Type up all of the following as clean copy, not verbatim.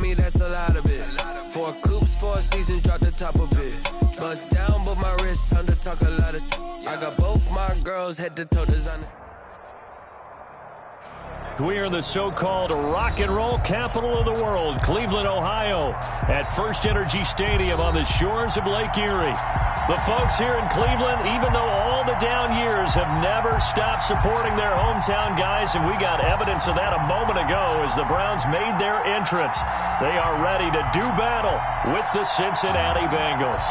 me that's a lot of it. 4 coops, 4 seasons, drop the top of it. Bust down, but my wrist, time to talk a lot of. I got both my girls head to toe designer. We are in the so-called rock and roll capital of the world, Cleveland, Ohio, at First Energy Stadium on the shores of Lake Erie. The folks here in Cleveland, even though all the down years, have never stopped supporting their hometown guys, and we got evidence of that a moment ago as the Browns made their entrance. They are ready to do battle with the Cincinnati Bengals.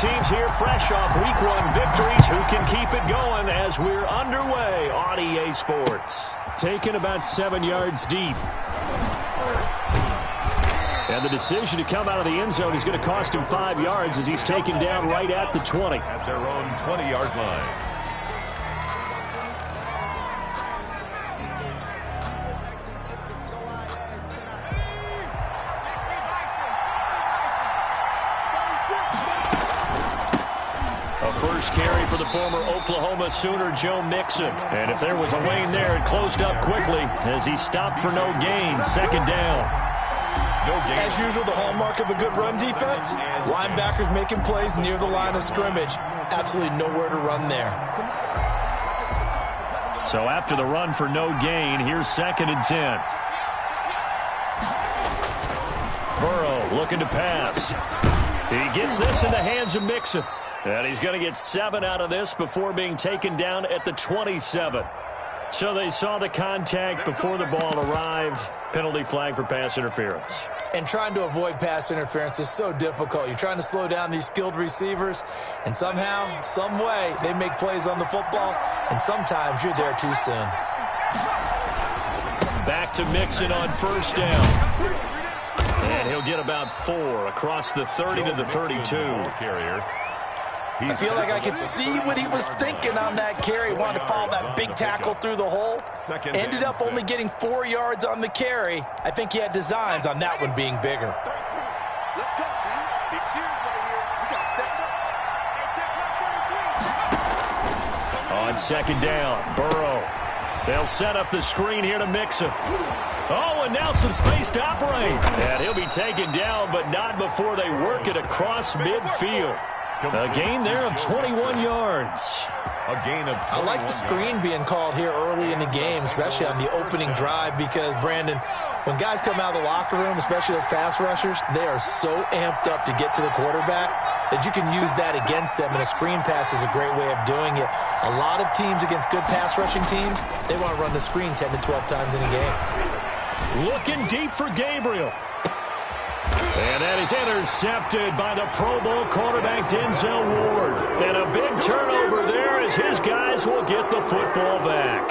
Teams here fresh off Week 1 victories who can keep it going as we're underway on EA Sports. Taken about 7 yards deep. And the decision to come out of the end zone is going to cost him 5 yards as he's taken down right at the 20. At their own 20-yard line. First carry for the former Oklahoma Sooner, Joe Mixon. And if there was a lane there, it closed up quickly as he stopped for no gain. Second down. No gain. As usual, the hallmark of a good run defense, linebackers making plays near the line of scrimmage. Absolutely nowhere to run there. So after the run for no gain, here's 2nd and 10. Burrow looking to pass. He gets this in the hands of Mixon. And he's going to get 7 out of this before being taken down at the 27. So they saw the contact before the ball arrived. Penalty flag for pass interference. And trying to avoid pass interference is so difficult. You're trying to slow down these skilled receivers, and somehow, some way, they make plays on the football, and sometimes you're there too soon. Back to Mixon on first down. And he'll get about 4 across the 30 to the 32. Carrier. I feel like I could see what he was thinking on that carry. Wanted to follow that big tackle through the hole. Ended up only getting 4 yards on the carry. I think he had designs on that one being bigger. Let's go, man. Big series right here. We got step up. On second down, Burrow. They'll set up the screen here to Mixon. Oh, and now some space to operate. And he'll be taken down, but not before they work it across midfield. A gain there of 21 yards. A gain of 21. I like the screen being called here early in the game, especially on the opening drive, because, Brandon, when guys come out of the locker room, especially as pass rushers, they are so amped up to get to the quarterback that you can use that against them, and a screen pass is a great way of doing it. A lot of teams against good pass rushing teams, they want to run the screen 10 to 12 times in a game. Looking deep for Gabriel. And that is intercepted by the Pro Bowl quarterback Denzel Ward. And a big turnover there as his guys will get the football back.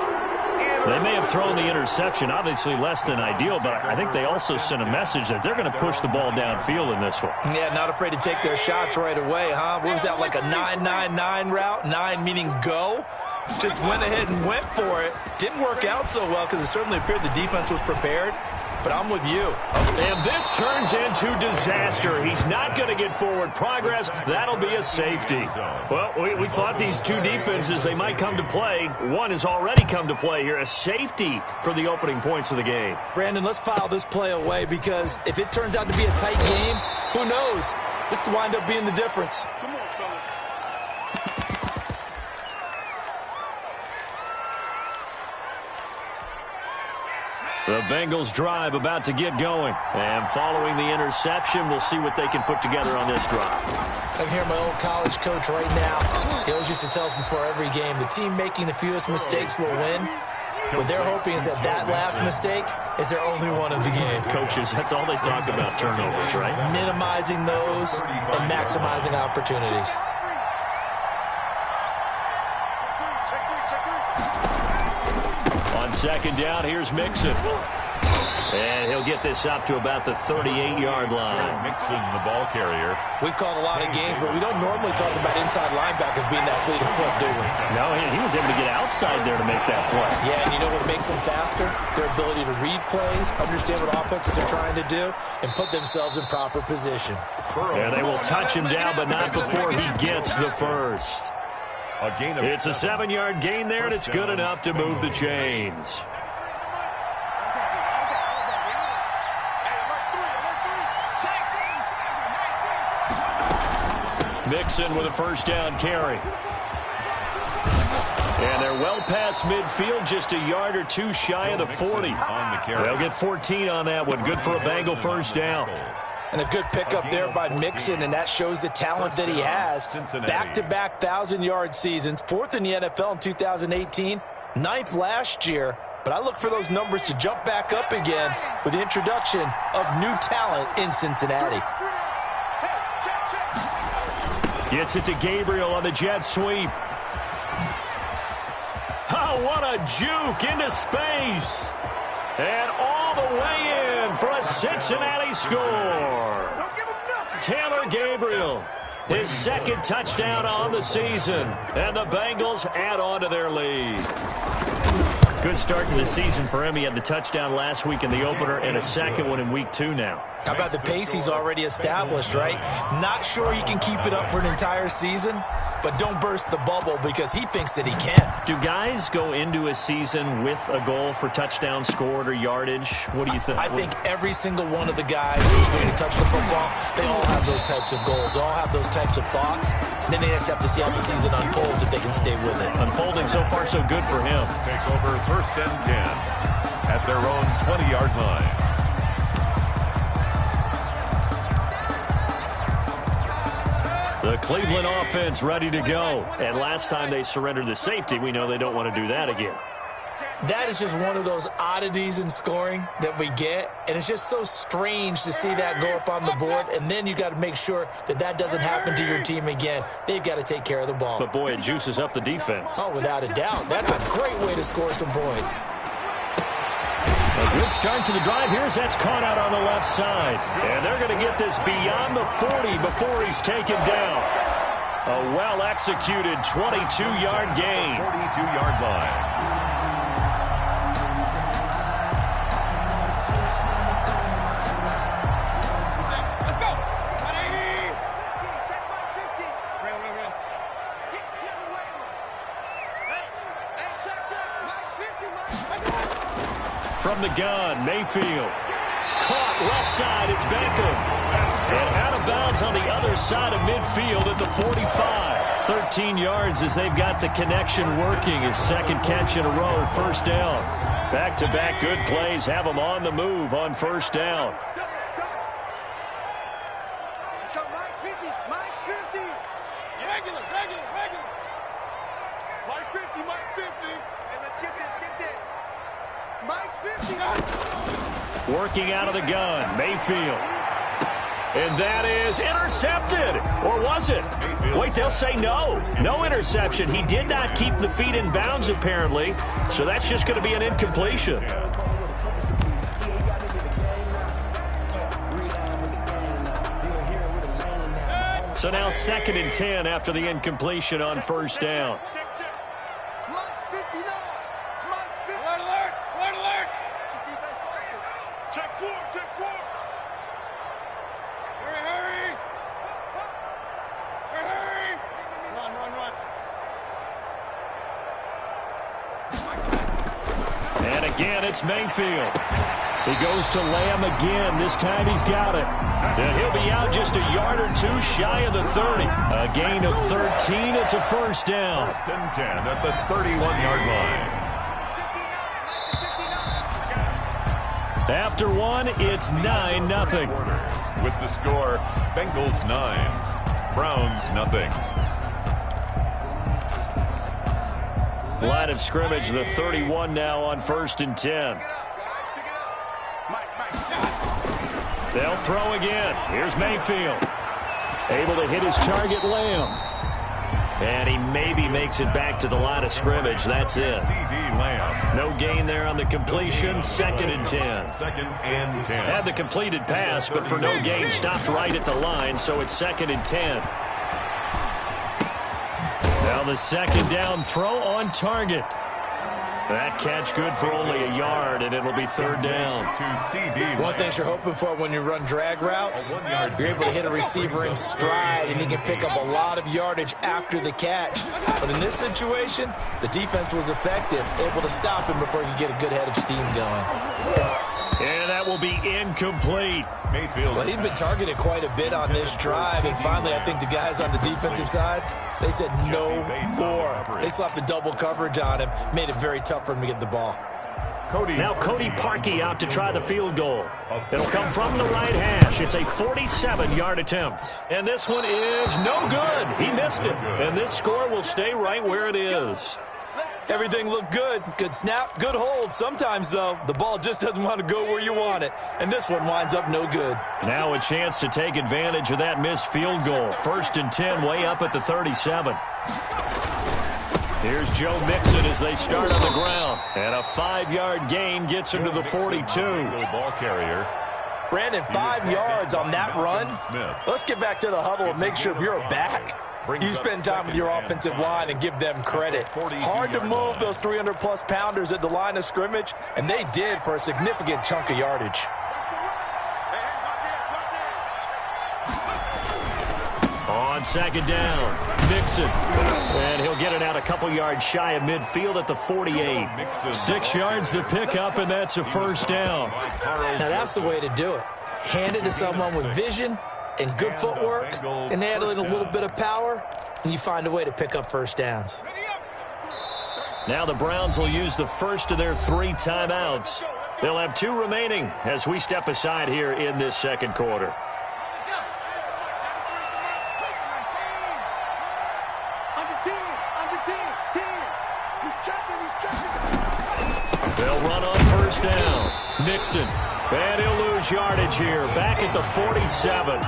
They may have thrown the interception, obviously less than ideal, but I think they also sent a message that they're going to push the ball downfield in this one. Yeah, not afraid to take their shots right away, huh? What was that, like a 9-9-9 route? 9 meaning go? Just went ahead and went for it. Didn't work out so well because it certainly appeared the defense was prepared. But I'm with you. And this turns into disaster. He's not going to get forward progress. That'll be a safety. Well, we thought these two defenses, they might come to play. One has already come to play here. A safety for the opening points of the game. Brandon, let's file this play away because if it turns out to be a tight game, who knows? This could wind up being the difference. The Bengals drive about to get going. And following the interception, we'll see what they can put together on this drive. I'm here, my old college coach right now. He always used to tell us before every game, the team making the fewest mistakes will win. What they're hoping is that that last mistake is their only one of the game. Coaches, that's all they talk about, turnovers, right? Minimizing those and maximizing opportunities. On second down, here's Mixon. And he'll get this up to about the 38-yard line. Mixon, the ball carrier. We've called a lot of games, but we don't normally talk about inside linebackers being that fleet of foot, do we? No, he was able to get outside there to make that play. Yeah, and you know what makes them faster? Their ability to read plays, understand what offenses are trying to do, and put themselves in proper position. Yeah, they will touch him down, but not before he gets the first. It's a 7-yard gain there, and it's good enough to move the chains. Mixon with a first down carry. And they're well past midfield, just a yard or two shy of the 40. They'll get 14 on that one. Good for a Bengal first down. And a good pickup there by Mixon, and that shows the talent that he has. Back-to-back 1,000-yard seasons, 4th in the NFL in 2018, 9th last year. But I look for those numbers to jump back up again with the introduction of new talent in Cincinnati. Gets it to Gabriel on the jet sweep. Oh, what a juke into space. And all the way in for a Cincinnati score. Taylor Gabriel, his second touchdown on the season. And the Bengals add on to their lead. Good start to the season for him. He had the touchdown last week in the opener and a second one in week 2 now. How about the pace he's already established, right? Not sure he can keep it up for an entire season, but don't burst the bubble because he thinks that he can. Do guys go into a season with a goal for touchdowns scored or yardage? What do you think? I think every single one of the guys who's going to touch the football, they all have those types of goals. They all have those types of thoughts. And then they just have to see how the season unfolds if they can stay with it. Unfolding so far so good for him. Take over 1st and 10 at their own 20-yard line. The Cleveland offense ready to go. And last time they surrendered the safety, we know they don't want to do that again. That is just one of those oddities in scoring that we get. And it's just so strange to see that go up on the board. And then you got to make sure that that doesn't happen to your team again. They've got to take care of the ball. But, boy, it juices up the defense. Oh, without a doubt. That's a great way to score some points. A good start to the drive here as that's caught out on the left side. And they're going to get this beyond the 40 before he's taken down. A well-executed 22-yard gain. 42-yard line. From the gun, Mayfield. Caught left side, it's Beckham. And out of bounds on the other side of midfield at the 45. 13 yards as they've got the connection working. His second catch in a row, first down. Back-to-back good plays have him on the move on first down. Let's go, Mike 50, Mike 50. Regular. Mike 50, Mike 50. And let's get this. Mike's 50. Working out of the gun, Mayfield. And that is intercepted. Or was it? Wait, they'll say no. No interception. He did not keep the feet in bounds, apparently. So that's just going to be an incompletion. So now 2nd and 10 after the incompletion on first down. Mike's 59. Mike's 50. Alert. Check 4. Hurry. Run. And again, it's Mayfield. He goes to Lamb again. This time he's got it. And he'll be out just a yard or two shy of the 30. A gain of 13. It's a first down. 1st and 10 at the 31-yard line. After one, it's 9-0. With the score, Bengals 9, Browns 0. Line of scrimmage, the 31 now on 1st and 10. They'll throw again. Here's Mayfield. Able to hit his target, Lamb. And he maybe makes it back to the line of scrimmage. That's it. No gain there on the completion. 2nd and 10. 2nd and 10. Had the completed pass, but for no gain, stopped right at the line, so it's 2nd and 10. Now the 2nd down throw on target. That catch good for only a yard, and it'll be 3rd down. One thing you're hoping for when you run drag routes, you're able to hit a receiver in stride, and he can pick up a lot of yardage after the catch. But in this situation, the defense was effective, able to stop him before he could get a good head of steam going. And that will be incomplete. Well, he'd been targeted quite a bit on this drive, and finally I think the guys on the defensive side, they said no more. They slapped the double coverage on him, made it very tough for him to get the ball. Now Cody Parkey out to try the field goal. It'll come from the right hash. It's a 47-yard attempt. And this one is no good. He missed it. And this score will stay right where it is. Everything looked good. Good snap, good hold. Sometimes, though, the ball just doesn't want to go where you want it. And this one winds up no good. Now a chance to take advantage of that missed field goal. 1st and 10, way up at the 37. Here's Joe Mixon as they start on the ground. And a 5-yard gain gets him to the 42. Ball carrier. Brandon, 5 yards on that run. Let's get back to the huddle and make sure if you're a back, you spend time with your offensive line and give them credit. Hard to move those 300-plus pounders at the line of scrimmage, and they did for a significant chunk of yardage. On 2nd down, Mixon. And he'll get it out a couple yards shy of midfield at the 48. 6 yards the pickup, and that's a 1st down. Now that's the way to do it. Hand it to someone with vision and good footwork, and handle it a little bit of power, and you find a way to pick up 1st downs. Now the Browns will use the first of their 3 timeouts. They'll have 2 remaining as we step aside here in this 2nd quarter. They'll run on 1st down. Mixon. And he'll lose yardage here. Back at the 47.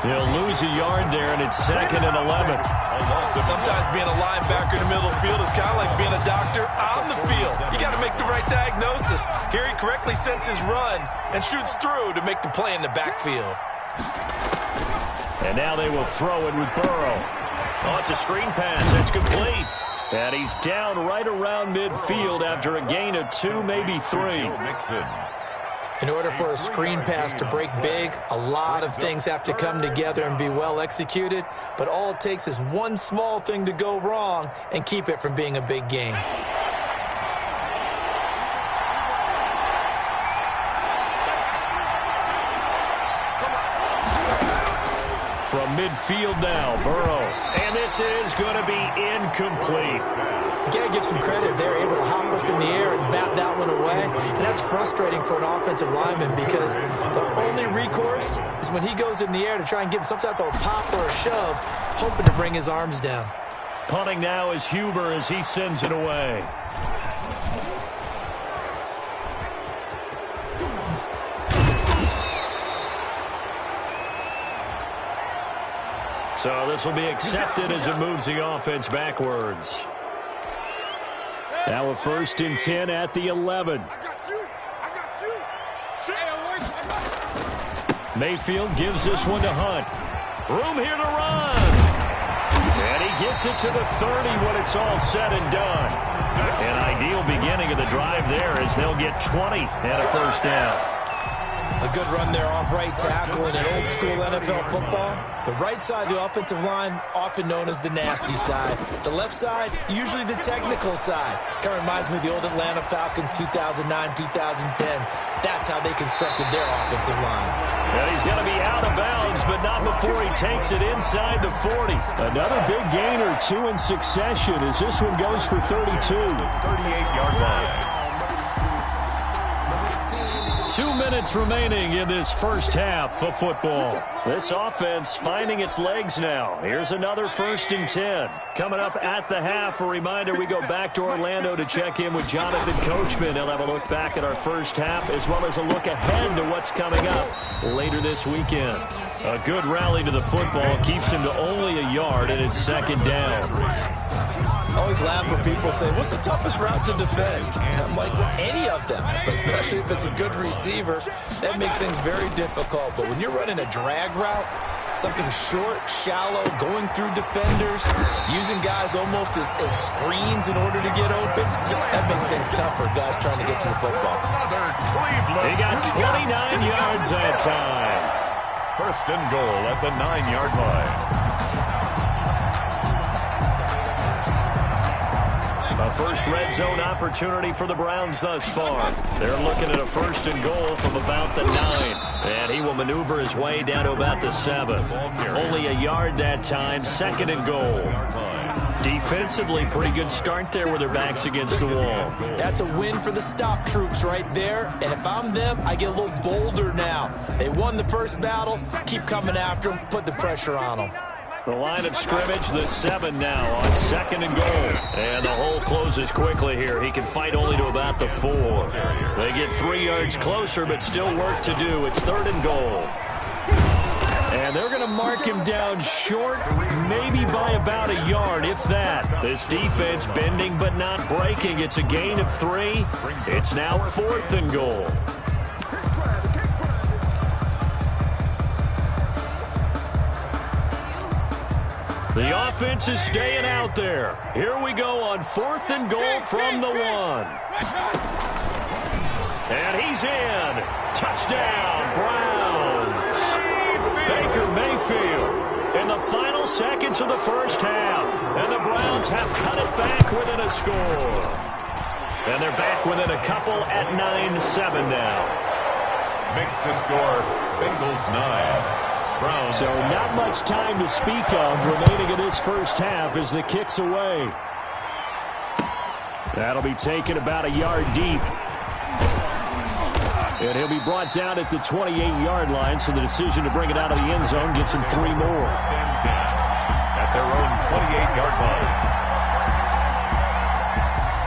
He'll lose a yard there, and it's 2nd and 11. Sometimes being a linebacker in the middle of the field is kind of like being a doctor on the field. You got to make the right diagnosis. Here he correctly sends his run and shoots through to make the play in the backfield. And now they will throw it with Burrow. Oh, it's a screen pass. That's complete. And he's down right around midfield after a gain of 2, maybe 3. In order for a screen pass to break big, a lot of things have to come together and be well executed, but all it takes is one small thing to go wrong and keep it from being a big game. From midfield now, Burrow. And this is going to be incomplete. You got to give some credit. They're able to hop up in the air and bat that one away. And that's frustrating for an offensive lineman because the only recourse is when he goes in the air to try and give some type of a pop or a shove, hoping to bring his arms down. Punting now is Huber as he sends it away. So this will be accepted as it moves the offense backwards. Now a 1st and 10 at the 11. Mayfield gives this one to Hunt. Room here to run. And he gets it to the 30 when it's all said and done. An ideal beginning of the drive there as they'll get 20 and a 1st down. A good run there off right tackle in an old-school NFL football. The right side of the offensive line, often known as the nasty side. The left side, usually the technical side. Kind of reminds me of the old Atlanta Falcons 2009-2010. That's how they constructed their offensive line. And he's going to be out of bounds, but not before he takes it inside the 40. Another big gain or 2 in succession as this one goes for 32. 38-yard line. 2 minutes remaining in this first half of football. This offense finding its legs now. Here's another 1st and 10. Coming up at the half, a reminder we go back to Orlando to check in with Jonathan Coachman. He'll have a look back at our first half as well as a look ahead to what's coming up later this weekend. A good rally to the football keeps him to only a yard, and it's 2nd down. I always laugh when people say, what's the toughest route to defend? And I'm like, well, any of them, especially if it's a good receiver. That makes things very difficult. But when you're running a drag route, something short, shallow, going through defenders, using guys almost as screens in order to get open, that makes things tougher, guys trying to get to the football. He got 29 yards that time. 1st and goal at the 9-yard line. A first red zone opportunity for the Browns thus far. They're looking at a 1st and goal from about the 9. And he will maneuver his way down to about the 7. Only a yard that time, 2nd and goal. Defensively, pretty good start there with their backs against the wall. That's a win for the stop troops right there. And if I'm them, I get a little bolder now. They won the first battle. Keep coming after them. Put the pressure on them. The line of scrimmage, the 7 now on 2nd and goal. And the hole closes quickly here. He can fight only to about the 4. They get 3 yards closer, but still work to do. It's 3rd and goal. And they're going to mark him down short, maybe by about a yard, if that. This defense bending but not breaking. It's a gain of 3. It's now 4th and goal. The offense is staying out there. Here we go on 4th and goal from the 1. And he's in. Touchdown, Browns. Baker Mayfield in the final seconds of the first half. And the Browns have cut it back within a score. And they're back within a couple at 9-7 now. Makes the score Bengals 9. Browns. So not much time to speak of remaining in this first half as the kick's away. That'll be taken about a yard deep. And he'll be brought down at the 28-yard line, so the decision to bring it out of the end zone gets him 3 more. 1st and 10 at their own 28-yard line.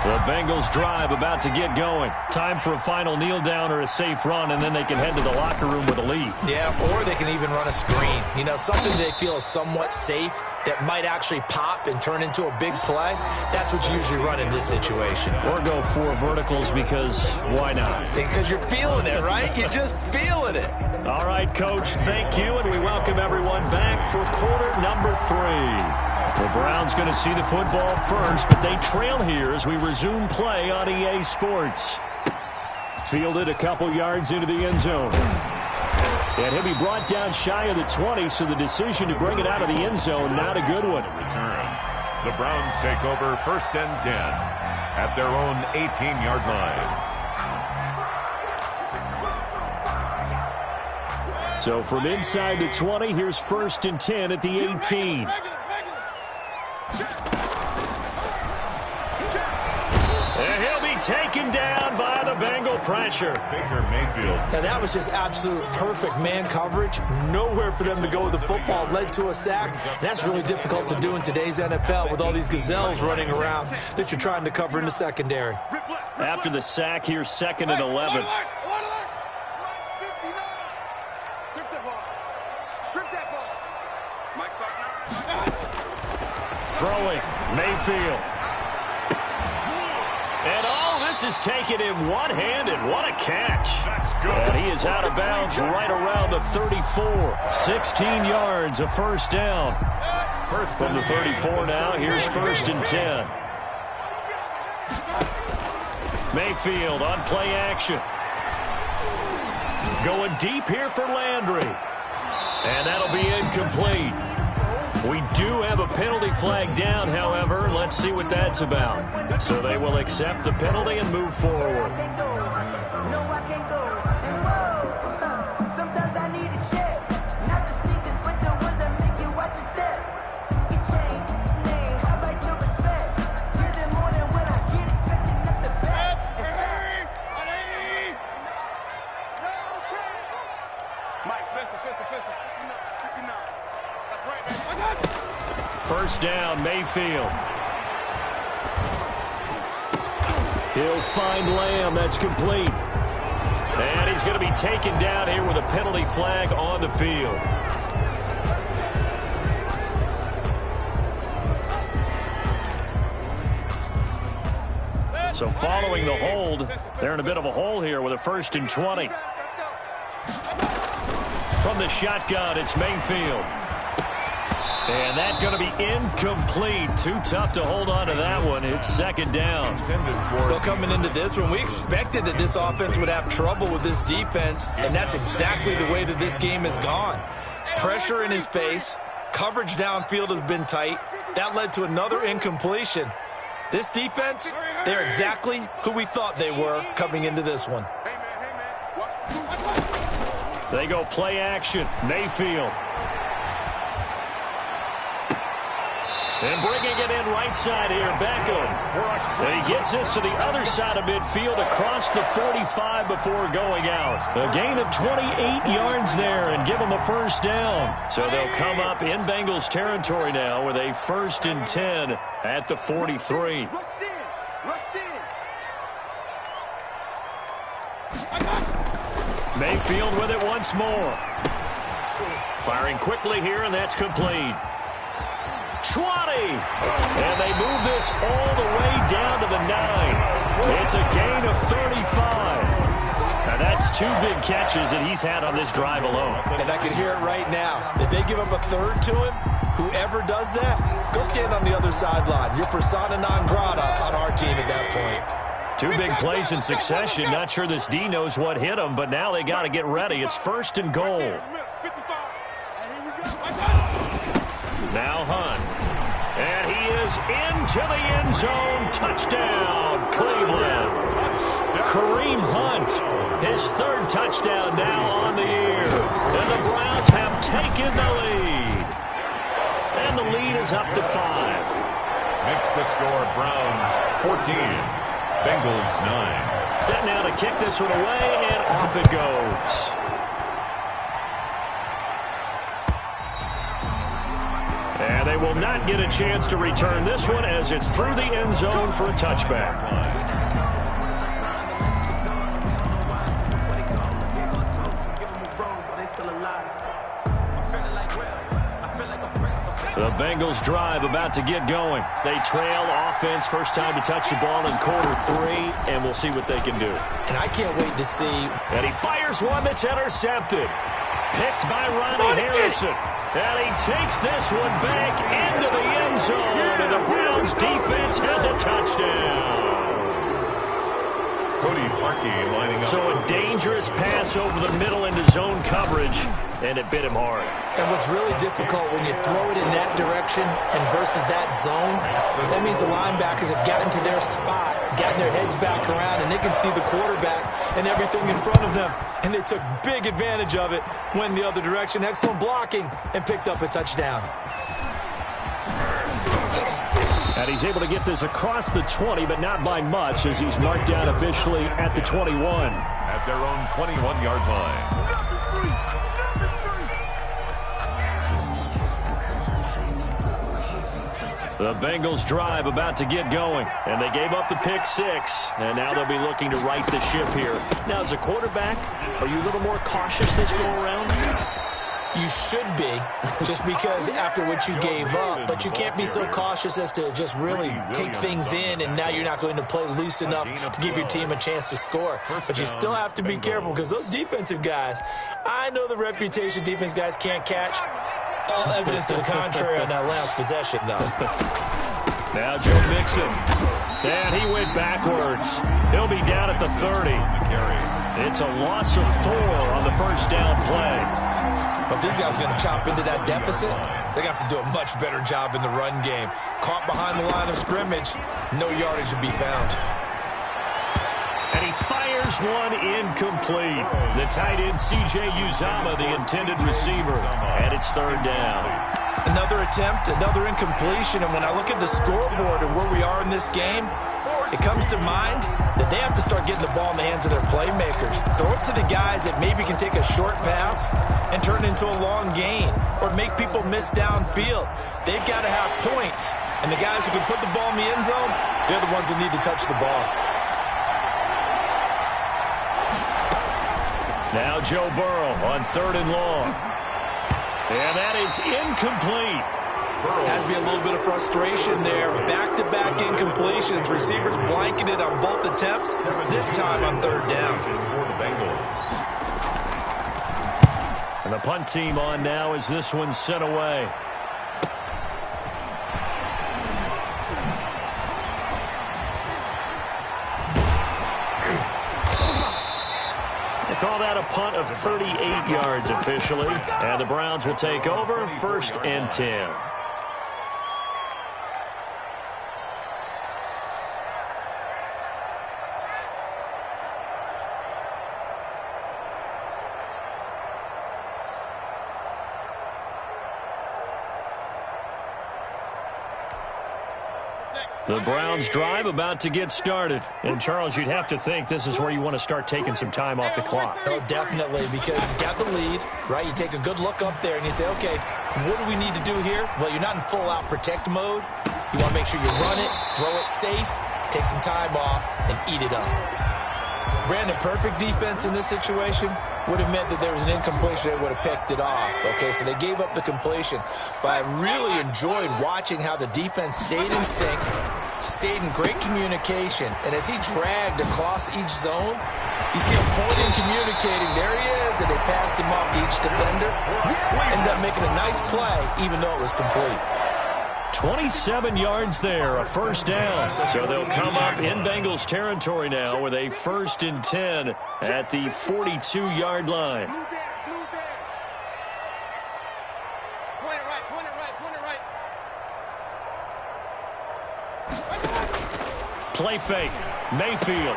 The Bengals drive about to get going. Time for a final kneel down or a safe run, and then they can head to the locker room with a lead. Yeah, or they can even run a screen. You know, something they feel is somewhat safe that might actually pop and turn into a big play. That's what you usually run in this situation. Or go 4 verticals because why not? Because you're feeling it, right? You're just feeling it. All right, Coach, thank you, and we welcome everyone back for quarter number 3. The Browns going to see the football first, but they trail here as we resume play on EA Sports. Fielded a couple yards into the end zone. And he'll be brought down shy of the 20, so the decision to bring it out of the end zone, not a good one. Return. The Browns take over 1st and 10 at their own 18-yard line. So from inside the 20, here's 1st and 10 at the 18. And he'll be taken down by the Bengal pressure. Baker Mayfield. Now that was just absolute perfect man coverage. Nowhere for them to go with the football. Led to a sack. That's really difficult to do in today's NFL with all these gazelles running around that you're trying to cover in the secondary. After the sack, here's 2nd and 11. Throwing, Mayfield. And this is taken in one-handed. What a catch. And he is out of bounds right around the 34. 16 yards, a 1st down. From the 34 now, here's 1st and 10. Mayfield on play action. Going deep here for Landry. And that'll be incomplete. We do have a penalty flag down, however. Let's see what that's about. So they will accept the penalty and move forward. First down, Mayfield. He'll find Lamb. That's complete. And he's going to be taken down here with a penalty flag on the field. So following the hold, they're in a bit of a hole here with a 1st and 20. From the shotgun, it's Mayfield. And that's going to be incomplete. Too tough to hold on to that one. It's 2nd down. Well, coming into this one, we expected that this offense would have trouble with this defense, and that's exactly the way that this game has gone. Pressure in his face. Coverage downfield has been tight. That led to another incompletion. This defense, they're exactly who we thought they were coming into this one. They go play action. Mayfield. And bringing it in right side here, Beckham. And he gets this to the other side of midfield across the 45 before going out. A gain of 28 yards there and give them a 1st down. So they'll come up in Bengals territory now with a 1st and 10 at the 43. Mayfield with it once more. Firing quickly here, and that's complete. 20. And they move this all the way down to the 9. It's a gain of 35. Now that's 2 big catches that he's had on this drive alone. And I can hear it right now. If they give up a 3rd to him, whoever does that, go stand on the other sideline. You're persona non grata on our team at that point. 2 big plays in succession. Not sure this D knows what hit him, but now they got to get ready. It's 1st and goal. Now Hunt. And he is into the end zone. Touchdown, Cleveland. Kareem Hunt, his 3rd touchdown now on the year. And the Browns have taken the lead. And the lead is up to 5. Makes the score Browns 14, Bengals 9. Set now to kick this one away, and off it goes. And they will not get a chance to return this one as it's through the end zone for a touchback. The Bengals drive about to get going. They trail offense, first time to touch the ball in quarter 3, and we'll see what they can do. And I can't wait to see. And he fires one that's intercepted. Picked by Ronnie Harrison. And he takes this one back into the end zone, and the Browns defense has a touchdown. Cody Parkey lining up. So a dangerous pass over the middle into zone coverage, and it bit him hard. And what's really difficult when you throw it in that direction and versus that zone, that means the linebackers have gotten to their spot, gotten their heads back around, and they can see the quarterback and everything in front of them. And they took big advantage of it, went the other direction, excellent blocking, and picked up a touchdown. And he's able to get this across the 20, but not by much, as he's marked down officially at the 21. At their own 21-yard line. The Bengals drive about to get going, and they gave up the pick 6, and now they'll be looking to right the ship here. Now, as a quarterback, are you a little more cautious this go around? You should be, just because after what you gave up, but you can't be so cautious as to just really take things in, and now you're not going to play loose enough to give your team a chance to score. But you still have to be careful, because those defensive guys, I know the reputation defense guys can't catch. All evidence to the contrary on that last possession, though. Now Joe Mixon. And he went backwards. He'll be down at the 30. It's a loss of 4 on the first down play. But these guys are going to chop into that deficit. They got to do a much better job in the run game. Caught behind the line of scrimmage, no yardage to be found. And he fires one incomplete. The tight end, C.J. Uzomah, the intended receiver. And it's 3rd down. Another attempt, another incompletion. And when I look at the scoreboard and where we are in this game, it comes to mind that they have to start getting the ball in the hands of their playmakers. Throw it to the guys that maybe can take a short pass and turn it into a long gain or make people miss downfield. They've got to have points, and the guys who can put the ball in the end zone, they're the ones that need to touch the ball. Now Joe Burrow on 3rd and long. And that is incomplete. Has to be a little bit of frustration there. Back-to-back incompletions. Receivers blanketed on both attempts, this time on 3rd down. And the punt team on now as this one's sent away. They call that a punt of 38 yards officially. And the Browns will take over 1st and 10. The Browns drive about to get started. And, Charles, you'd have to think this is where you want to start taking some time off the clock. Oh, definitely, because you got the lead, right? You take a good look up there and you say, okay, what do we need to do here? Well, you're not in full-out protect mode. You want to make sure you run it, throw it safe, take some time off, and eat it up. Brandon, perfect defense in this situation would have meant that there was an incompletion that would have picked it off. Okay, so they gave up the completion. But I really enjoyed watching how the defense stayed in sync, stayed in great communication. And as he dragged across each zone, you see him pointing, communicating. There he is, and they passed him off to each defender. Ended up making a nice play, even though it was complete. 27 yards there, a 1st down. So they'll come up in Bengals territory now with a 1st and 10 at the 42-yard line. Play fake. Mayfield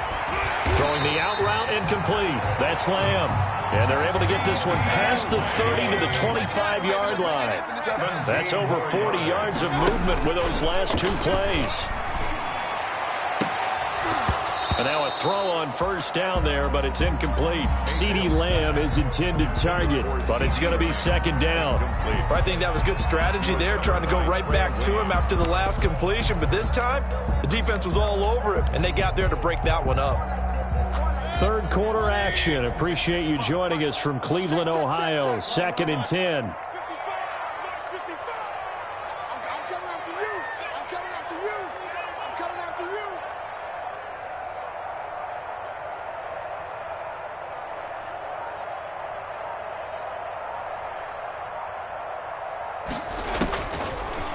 throwing the out route incomplete. That's Lamb. And they're able to get this one past the 30 to the 25-yard line. That's over 40 yards of movement with those last 2 plays. And now a throw on 1st down there, but it's incomplete. CeeDee Lamb is intended target, but it's going to be 2nd down. I think that was good strategy there, trying to go right back to him after the last completion. But this time, the defense was all over him, and they got there to break that one up. 3rd quarter action. Appreciate you joining us from Cleveland, Ohio. 2nd and 10.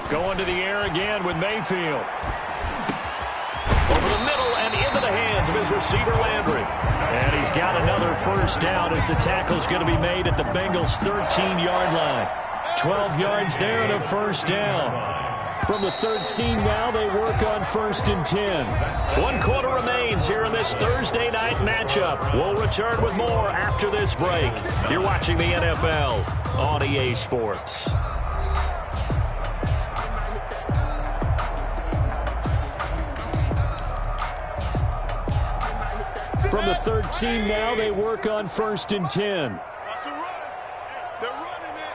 Going to the air again with Mayfield. Over the middle and into the hands of his receiver, Landry. And he's got another 1st down as the tackle's going to be made at the Bengals' 13-yard line. 12 yards there and a 1st down. From the 13 now, they work on 1st and 10. 1 quarter remains here in this Thursday night matchup. We'll return with more after this break. You're watching the NFL on EA Sports. From the 13 now, they work on 1st and 10. That's a run. They're running it.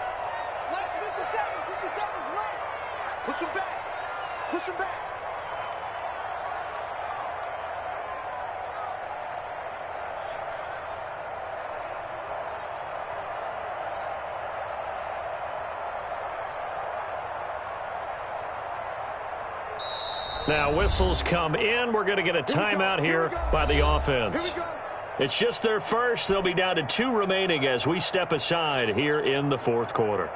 Let's 57's run. Push him back. Push him back. Now whistles come in. We're going to get a timeout here by the offense. It's just their first. They'll be down to 2 remaining as we step aside here in the 4th quarter.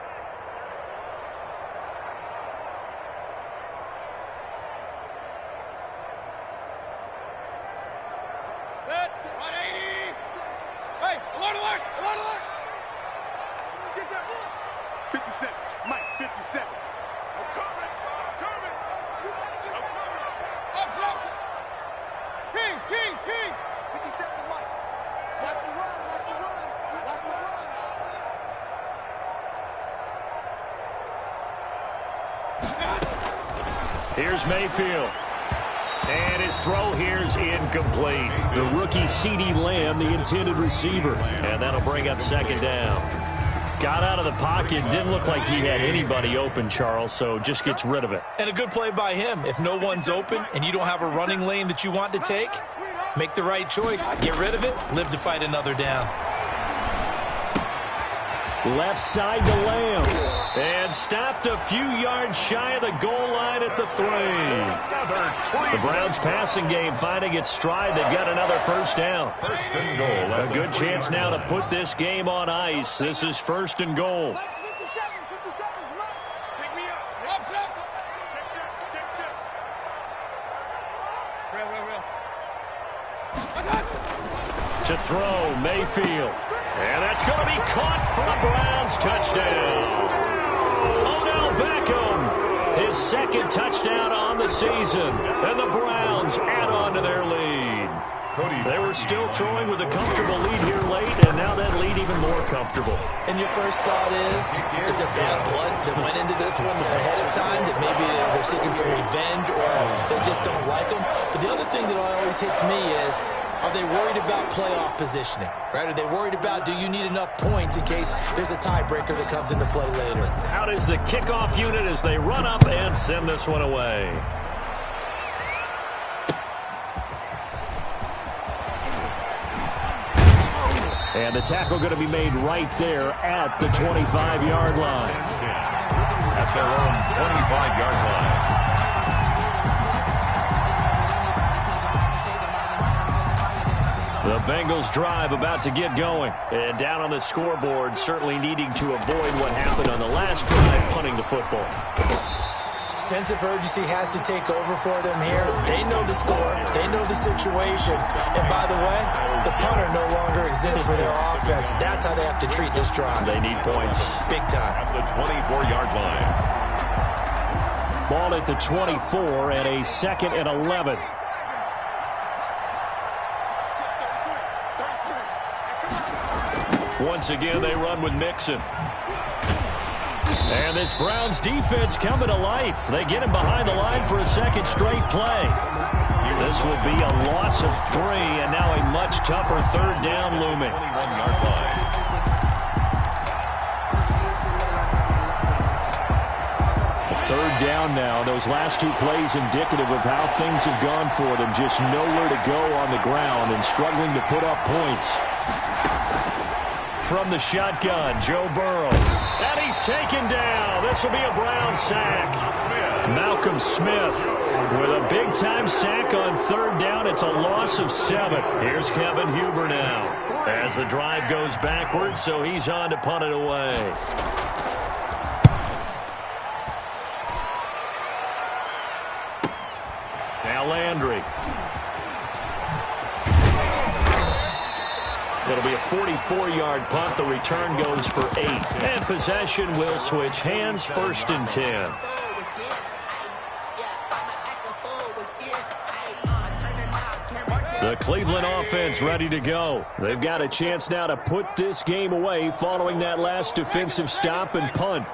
Hey, alert, alert, alert, alert. Get that ball. 57, Mike, 57. I'm coming. Kings. 57, Mike. Watch the run. Here's Mayfield. And his throw here's incomplete. The rookie CeeDee Lamb, the intended receiver. And that'll bring up second down. Got out of the pocket. Didn't look like he had anybody open, Charles, so just gets rid of it. And a good play by him. If no one's open and you don't have a running lane that you want to take, make the right choice. Get rid of it. Live to fight another down. Left side to Lamb. And stopped a few yards shy of the goal line at the 3. The Browns passing game finding its stride. They've got another first down. First and goal. A good chance now to put this game on ice. This is first and goal. To throw, Mayfield. And that's going to be caught for the Browns. Touchdown. Odell Beckham, his second touchdown on the season. And the Browns add on to their lead. They were still throwing with a comfortable lead here late, and now that lead even more comfortable. And your first thought is there bad blood that went into this one ahead of time, that maybe they're seeking some revenge or they just don't like them? But the other thing that always hits me is, are they worried about playoff positioning? Right? Are they worried about, do you need enough points in case there's a tiebreaker that comes into play later? Out is the kickoff unit as they run up and send this one away. And the tackle going to be made right there at the 25-yard line. At their own 25-yard line. The Bengals drive about to get going. And down on the scoreboard, certainly needing to avoid what happened on the last drive, punting the football. Sense of urgency has to take over for them here. They know the score. They know the situation. And by the way, the punter no longer exists for their offense. That's how they have to treat this drive. They need points. Big time. At the 24-yard line. Ball at the 24 and a 2nd and 11. Once again, they run with Mixon. And this Browns defense coming to life. They get him behind the line for a second straight play. This will be a loss of 3, and now a much tougher third down looming. 21-yard line. Third down now. Those last 2 plays indicative of how things have gone for them. Just nowhere to go on the ground and struggling to put up points. From the shotgun, Joe Burrow. And he's taken down. This will be a Brown sack. Malcolm Smith with a big-time sack on third down. It's a loss of 7. Here's Kevin Huber now as the drive goes backwards, so he's on to punt it away. Now Landry. It'll be a 44-yard punt. The return goes for 8. And possession will switch hands, 1st and 10. The Cleveland offense ready to go. They've got a chance now to put this game away following that last defensive stop and punt.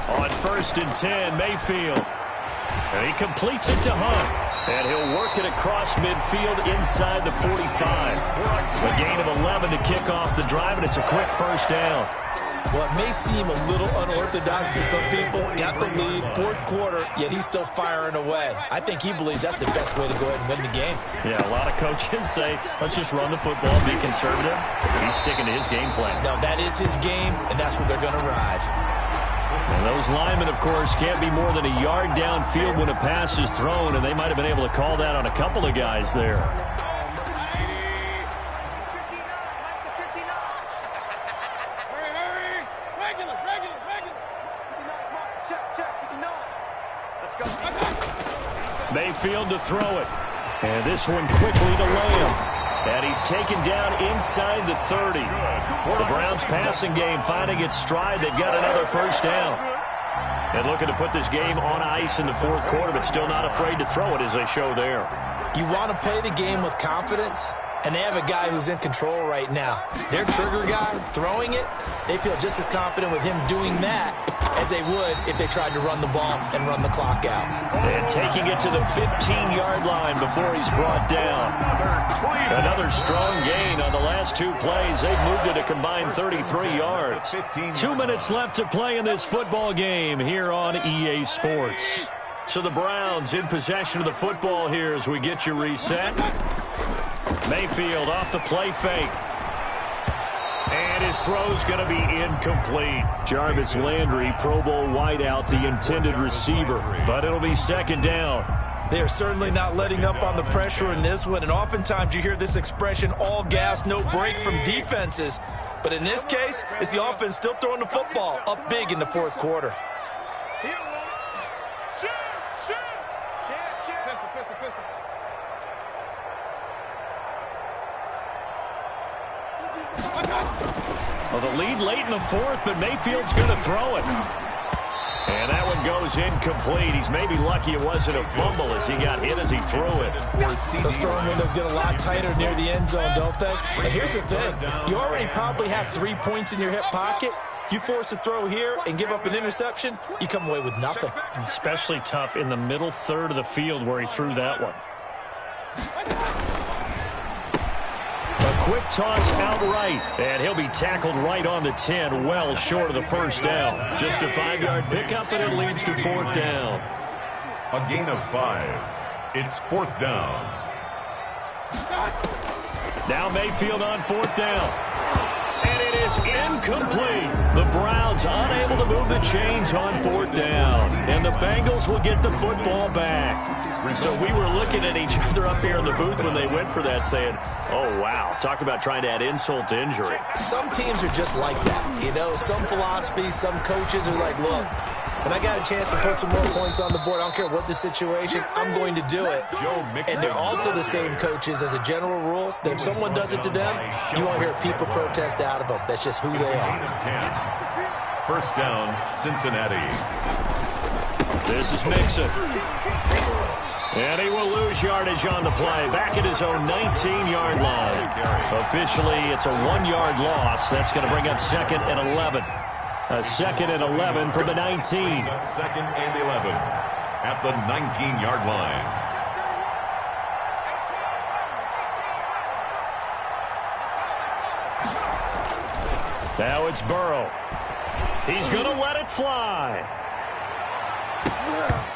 On 1st and 10, Mayfield. And he completes it to Hunt. And he'll work it across midfield inside the 45. A gain of 11 to kick off the drive, and it's a quick first down. Well, it may seem a little unorthodox to some people. Got the lead, 4th quarter, yet he's still firing away. I think he believes that's the best way to go ahead and win the game. Yeah, a lot of coaches say, let's just run the football, be conservative. He's sticking to his game plan. No, that is his game, and that's what they're going to ride. And those linemen, of course, can't be more than a yard downfield when a pass is thrown, and they might have been able to call that on a couple of guys there. Mayfield to throw it. And this one quickly to Lamb. And he's taken down inside the 30. The Browns passing game finding its stride. They've got another first down. And looking to put this game on ice in the 4th quarter, but still not afraid to throw it as they show there. You want to play the game with confidence, and they have a guy who's in control right now. Their trigger guy throwing it, they feel just as confident with him doing that as they would if they tried to run the ball and run the clock out. And taking it to the 15-yard line before he's brought down. Another strong gain on the last two plays. They've moved it a combined 33 yards. 2 minutes left to play in this football game here on EA Sports. So the Browns in possession of the football here as we get you reset. Mayfield off the play fake. And his throw's going to be incomplete. Jarvis Landry, Pro Bowl wideout, the intended receiver. But it'll be second down. They're certainly not letting up on the pressure in this one. And oftentimes you hear this expression, all gas, no break from defenses. But in this case, it's the offense still throwing the football up big in the fourth quarter. Well, the lead late in the fourth, but Mayfield's going to throw it. And that one goes incomplete. He's maybe lucky it wasn't a fumble as he got hit as he threw it. Those throwing windows get a lot tighter near the end zone, don't they? And here's the thing. You already probably have 3 points in your hip pocket. You force a throw here and give up an interception, you come away with nothing. Especially tough in the middle third of the field where he threw that one. A quick toss outright, and he'll be tackled right on the 10, well short of the first down. Just a 5-yard pickup, and it leads to fourth down. A gain of 5. It's fourth down. Now Mayfield on fourth down. And it is incomplete. The Browns unable to move the chains on fourth down. And the Bengals will get the football back. So we were looking at each other up here in the booth when they went for that saying, oh, wow, talk about trying to add insult to injury. Some teams are just like that. You know, some philosophies, some coaches are like, look, when I got a chance to put some more points on the board, I don't care what the situation, I'm going to do it. And they're also the same coaches as a general rule that if someone does it to them, you won't hear people protest out of them. That's just who they are. 10. First down, Cincinnati. This is Mixon. And he will lose yardage on the play. Back at his own 19-yard line. Officially, it's a 1-yard loss. That's going to bring up second and 11. A second and 11 for the 19. Second and 11 at the 19-yard line. Now it's Burrow. He's going to let it fly.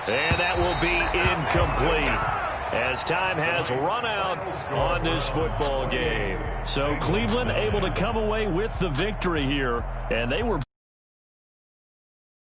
And that will be incomplete as time has run out on this football game. So Cleveland able to come away with the victory here, and they were